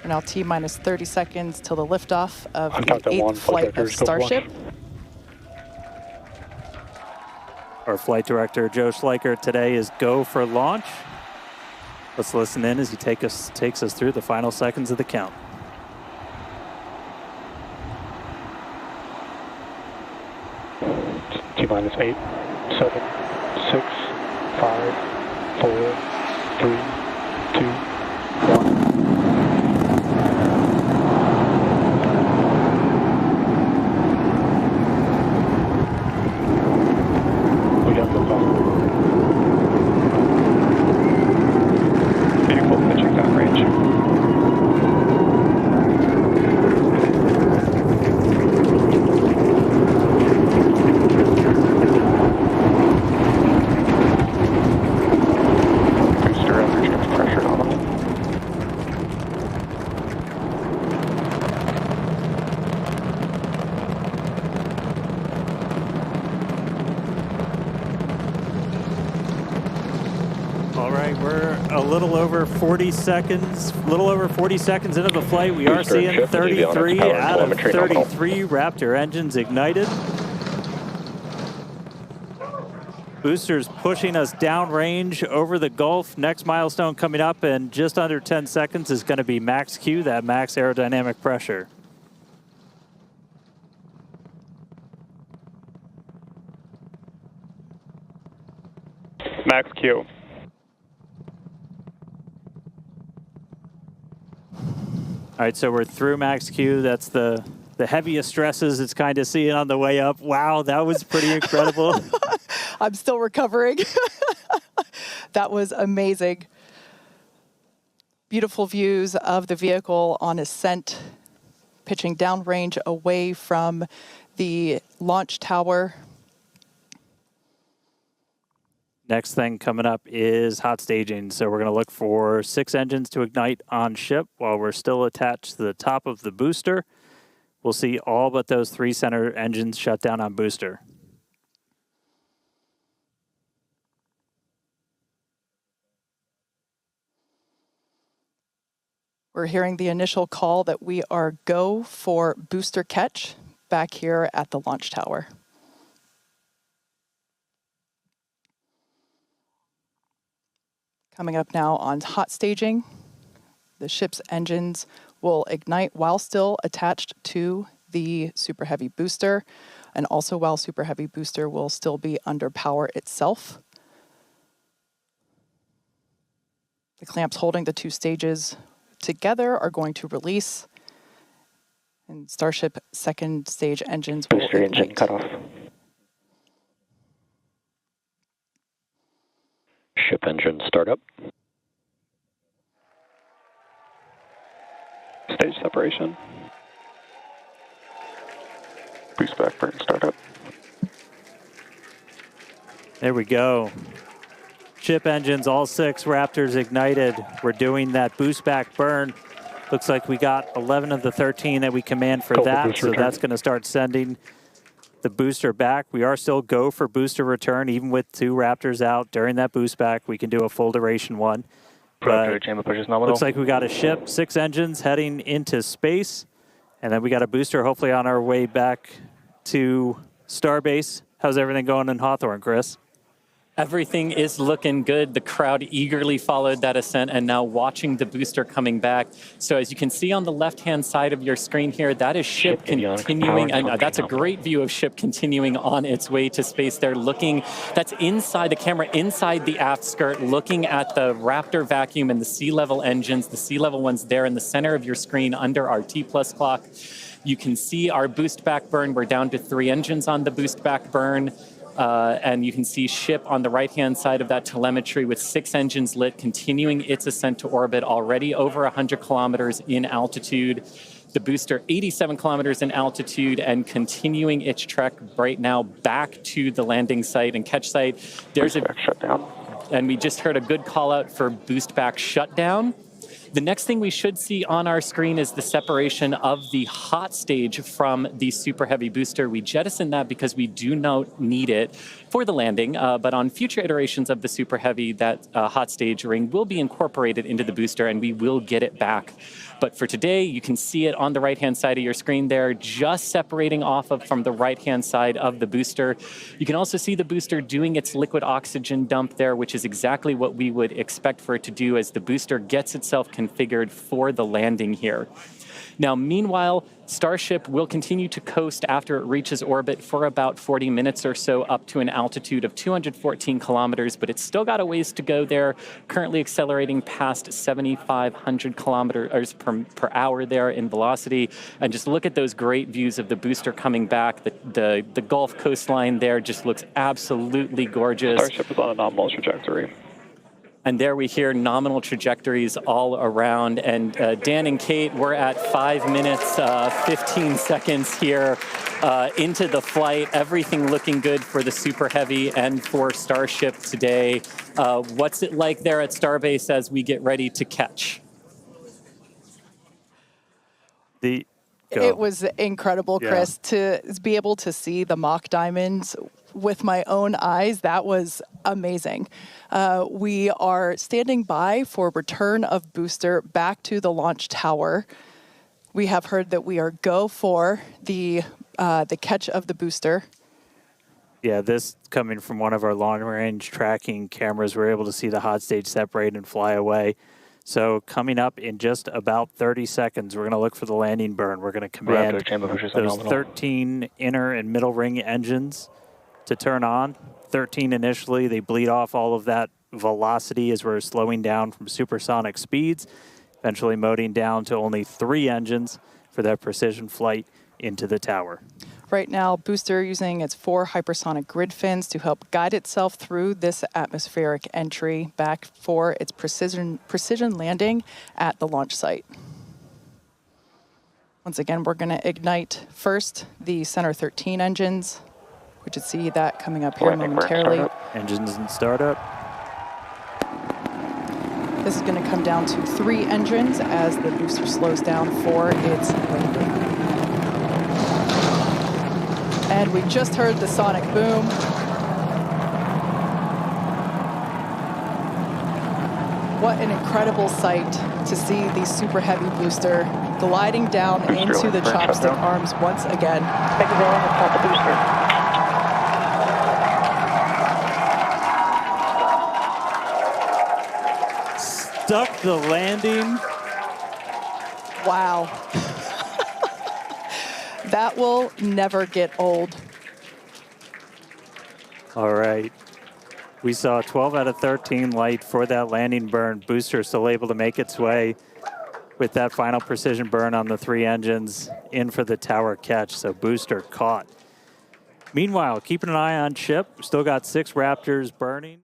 We're now T-minus 30 seconds till the liftoff of the 8th flight of Starship. Our flight director, Joe Schleicher, today is go for launch. Let's listen in as he takes us through the final seconds of the count. T-minus 8, 7, 6, 5, 4, 3, 2, 1. We got liftoff. Beautiful pitching down range. A little over 40 seconds into the flight. We are seeing 33 out of 33 Raptor engines ignited. Boosters pushing us downrange over the Gulf. Next milestone coming up in just under 10 seconds is going to be max Q, that max aerodynamic pressure. Max Q. All right, so we're through max Q. That's the heaviest stresses it's kind of seeing on the way up. Wow, that was pretty incredible. I'm still recovering. That was amazing. Beautiful views of the vehicle on ascent, pitching downrange away from the launch tower. Next thing coming up is hot staging. So we're going to look for 6 engines to ignite on ship while we're still attached to the top of the booster. We'll see all but those 3 center engines shut down on booster. We're hearing the initial call that we are go for booster catch back here at the launch tower. Coming up now on hot staging, the ship's engines will ignite while still attached to the Super Heavy booster, and also while Super Heavy booster will still be under power itself. The clamps holding the 2 stages together are going to release, and Starship second stage engines will booster ignite. Engine cut off. Ship engine startup. Stage separation. Boost back burn startup. There we go. Ship engines, all 6 Raptors ignited. We're doing that boost back burn. Looks like we got 11 of the 13 that we command for that, so that's going to start sending the booster back. We are still go for booster return, even with 2 Raptors out during that boost back. We can do a full duration one. But chamber push is nominal. Looks like we got a ship, 6 engines heading into space, and then we got a booster hopefully on our way back to Starbase. How's everything going in Hawthorne, Chris? Everything is looking good. The crowd eagerly followed that ascent and now watching the booster coming back. So as you can see on the left-hand side of your screen here, that is ship continuing, and that's a great view of ship continuing on its way to space. They're looking, that's inside the camera, inside the aft skirt, looking at the Raptor vacuum and the sea level engines, the sea level ones there in the center of your screen under our T+ clock. You can see our boost back burn. We're down to 3 engines on the boost back burn. And you can see ship on the right-hand side of that telemetry with 6 engines lit, continuing its ascent to orbit, already over 100 kilometers in altitude. The booster 87 kilometers in altitude and continuing its trek right now back to the landing site and catch site. There's a shutdown. And we just heard a good call out for boost back shutdown. The next thing we should see on our screen is the separation of the hot stage from the Super Heavy booster. We jettisoned that because we do not need it for the landing, but on future iterations of the Super Heavy, that hot stage ring will be incorporated into the booster and we will get it back. But for today, you can see it on the right-hand side of your screen there, just separating off from the right-hand side of the booster. You can also see the booster doing its liquid oxygen dump there, which is exactly what we would expect for it to do as the booster gets itself configured for the landing here. Now, meanwhile, Starship will continue to coast after it reaches orbit for about 40 minutes or so up to an altitude of 214 kilometers, but it's still got a ways to go there, currently accelerating past 7,500 kilometers per hour there in velocity. And just look at those great views of the booster coming back. The Gulf coastline there just looks absolutely gorgeous. Starship is on a nominal trajectory. And there we hear nominal trajectories all around. And Dan and Kate, we're at 5 minutes, 15 seconds here into the flight. Everything looking good for the Super Heavy and for Starship today. What's it like there at Starbase as we get ready to catch? It was incredible, Chris, to be able to see the mock diamonds with my own eyes. That was amazing. We are standing by for return of booster back to the launch tower. We have heard that we are go for the catch of the booster. Yeah, this coming from one of our long-range tracking cameras, we're able to see the hot stage separate and fly away. So coming up in just about 30 seconds, we're going to look for the landing burn. We're going to command those 13 inner and middle ring engines to turn on. 13 initially, they bleed off all of that velocity as we're slowing down from supersonic speeds, eventually moding down to only 3 engines for that precision flight into the tower. Right now, booster using its 4 hypersonic grid fins to help guide itself through this atmospheric entry back for its precision landing at the launch site. Once again, we're going to ignite first the center 13 engines. We should see that coming up here momentarily. Engines in startup. This is going to come down to 3 engines as the booster slows down for its landing. And we just heard the sonic boom. What an incredible sight to see the Super Heavy booster gliding down into the chopstick arms once again. Stuck the landing. Wow. That will never get old. All right. We saw 12 out of 13 light for that landing burn. Booster still able to make its way with that final precision burn on the 3 engines in for the tower catch. So booster caught. Meanwhile, keeping an eye on Chip. Still got 6 Raptors burning.